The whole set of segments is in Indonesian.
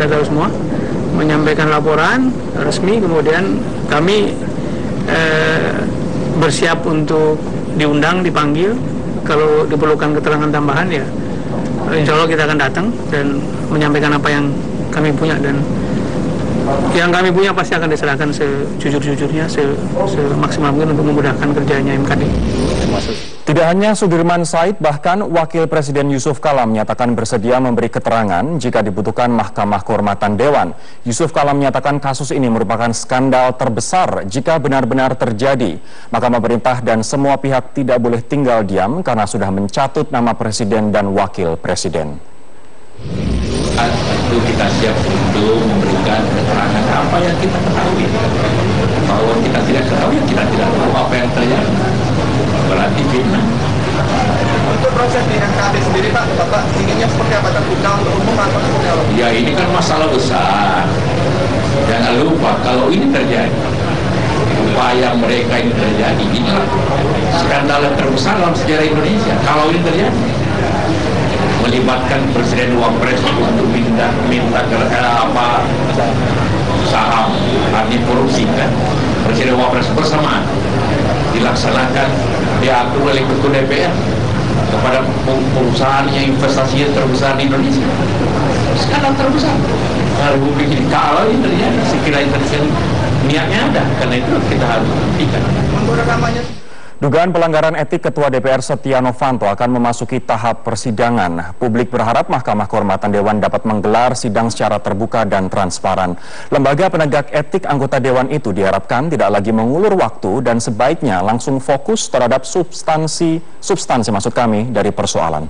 Anda tahu semua, menyampaikan laporan resmi, kemudian kami bersiap untuk diundang, dipanggil. Kalau diperlukan keterangan tambahan ya insya Allah kita akan datang dan menyampaikan apa yang kami punya, dan yang kami punya pasti akan diserahkan sejujur-jujurnya, semaksimal mungkin untuk memudahkan kerjanya MKD. Tidak hanya Sudirman Said, bahkan Wakil Presiden Yusuf Kala menyatakan bersedia memberi keterangan jika dibutuhkan Mahkamah Kehormatan Dewan. Yusuf Kala menyatakan kasus ini merupakan skandal terbesar jika benar-benar terjadi. Maka pemerintah dan semua pihak tidak boleh tinggal diam karena sudah mencatut nama Presiden dan Wakil Presiden. Tentu kita siap untuk memberikan keterangan apa yang kita ketahui. Kalau kita tidak ketahui, kita tidak tahu apa yang terjadi. Berarti fitnah. Untuk proses di MKD sendiri Bapak inginnya seperti apa? Terbuka untuk umum atau seperti apa? Ya ini kan masalah besar. Jangan lupa kalau ini terjadi, upaya mereka ini terjadi, inilah skandal terbesar dalam sejarah Indonesia. Kalau ini terjadi, melibatkan Presiden Wapres untuk minta saham anti korupsi kan, Presiden Wapres bersamaan dilaksanakan, diatur oleh Ketua DPR kepada perusahaan yang investasinya terbesar di Indonesia. Skandal terbesar Republik ini. Kalau ini terjadi, sekiranya terjadi, niatnya ada, karena itu kita harus buktikan. Dugaan pelanggaran etik Ketua DPR Setia Novanto akan memasuki tahap persidangan. Publik berharap Mahkamah Kehormatan Dewan dapat menggelar sidang secara terbuka dan transparan. Lembaga penegak etik anggota Dewan itu diharapkan tidak lagi mengulur waktu dan sebaiknya langsung fokus terhadap substansi maksud kami dari persoalan.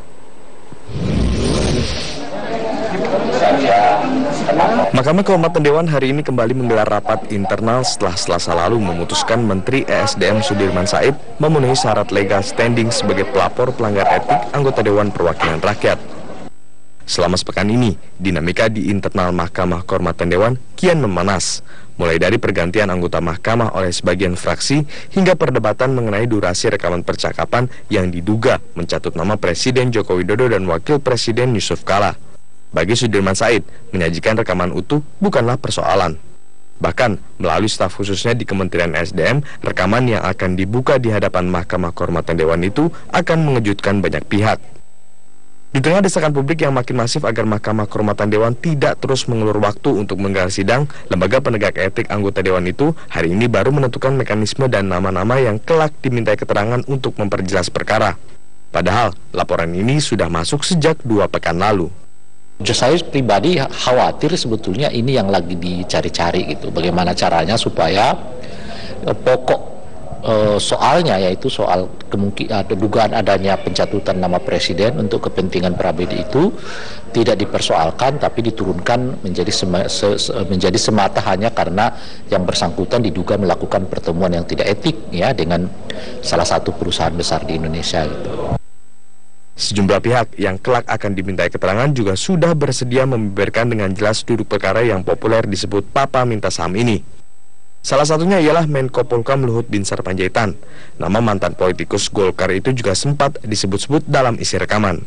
Mahkamah Kehormatan Dewan hari ini kembali menggelar rapat internal setelah Selasa lalu memutuskan Menteri ESDM Sudirman Said memenuhi syarat legal standing sebagai pelapor pelanggar etik anggota Dewan Perwakilan Rakyat. Selama sepekan ini, dinamika di internal Mahkamah Kehormatan Dewan kian memanas, mulai dari pergantian anggota mahkamah oleh sebagian fraksi hingga perdebatan mengenai durasi rekaman percakapan yang diduga mencatut nama Presiden Joko Widodo dan Wakil Presiden Yusuf Kala. Bagi Sudirman Said, menyajikan rekaman utuh bukanlah persoalan. Bahkan, melalui staf khususnya di Kementerian SDM, rekaman yang akan dibuka di hadapan Mahkamah Kehormatan Dewan itu akan mengejutkan banyak pihak. Di tengah desakan publik yang makin masif agar Mahkamah Kehormatan Dewan tidak terus mengulur waktu untuk menggelar sidang, lembaga penegak etik anggota Dewan itu hari ini baru menentukan mekanisme dan nama-nama yang kelak dimintai keterangan untuk memperjelas perkara. Padahal, laporan ini sudah masuk sejak 2 pekan lalu. Saya pribadi khawatir sebetulnya ini yang lagi dicari-cari gitu. Bagaimana caranya supaya pokok soalnya, yaitu soal dugaan adanya pencatutan nama presiden untuk kepentingan pribadi itu tidak dipersoalkan, tapi diturunkan menjadi semata hanya karena yang bersangkutan diduga melakukan pertemuan yang tidak etik ya dengan salah satu perusahaan besar di Indonesia gitu. Sejumlah pihak yang kelak akan dimintai keterangan juga sudah bersedia membeberkan dengan jelas duduk perkara yang populer disebut Papa Minta Saham ini. Salah satunya ialah Menko Polhukam Luhut Binsar Panjaitan. Nama mantan politikus Golkar itu juga sempat disebut-sebut dalam isi rekaman.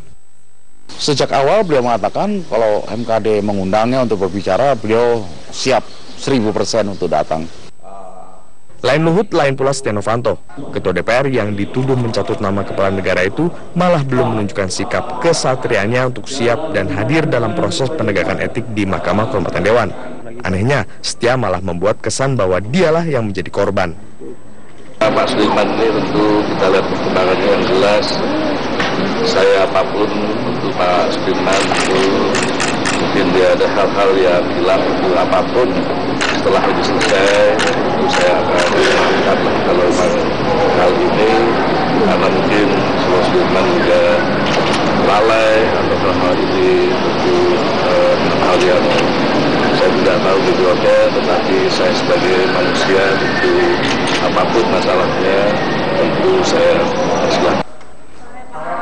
Sejak awal beliau mengatakan kalau MKD mengundangnya untuk berbicara, beliau siap 1000% untuk datang. Lain Luhut, lain pula Setia Novanto. Ketua DPR yang dituduh mencatut nama kepala negara itu malah belum menunjukkan sikap kesatriaannya untuk siap dan hadir dalam proses penegakan etik di Mahkamah Kehormatan Dewan. Anehnya, Setia malah membuat kesan bahwa dialah yang menjadi korban. Pak Sudirman ini tentu kita lihat perkembangannya yang jelas. Saya apapun untuk Pak Sudirman itu mungkin dia ada hal-hal yang hilang untuk apapun. Setelah ini selesai, itu saya akan melakukan kalau memang hal ini, karena mungkin Sudirman juga lalai atau hal ini tentu hal yang saya tidak tahu tujuannya, tetapi saya sebagai manusia tentu apapun masalahnya tentu saya persilahkan.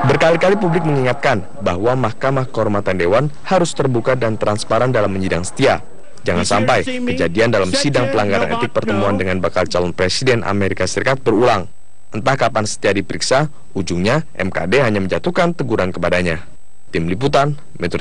Berkali-kali publik mengingatkan bahwa Mahkamah Kehormatan Dewan harus terbuka dan transparan dalam menyidang Setia. Jangan sampai kejadian dalam sidang pelanggaran etik pertemuan dengan bakal calon presiden Amerika Serikat berulang. Entah kapan Setia diperiksa, ujungnya MKD hanya menjatuhkan teguran kepadanya. Tim Liputan, Metro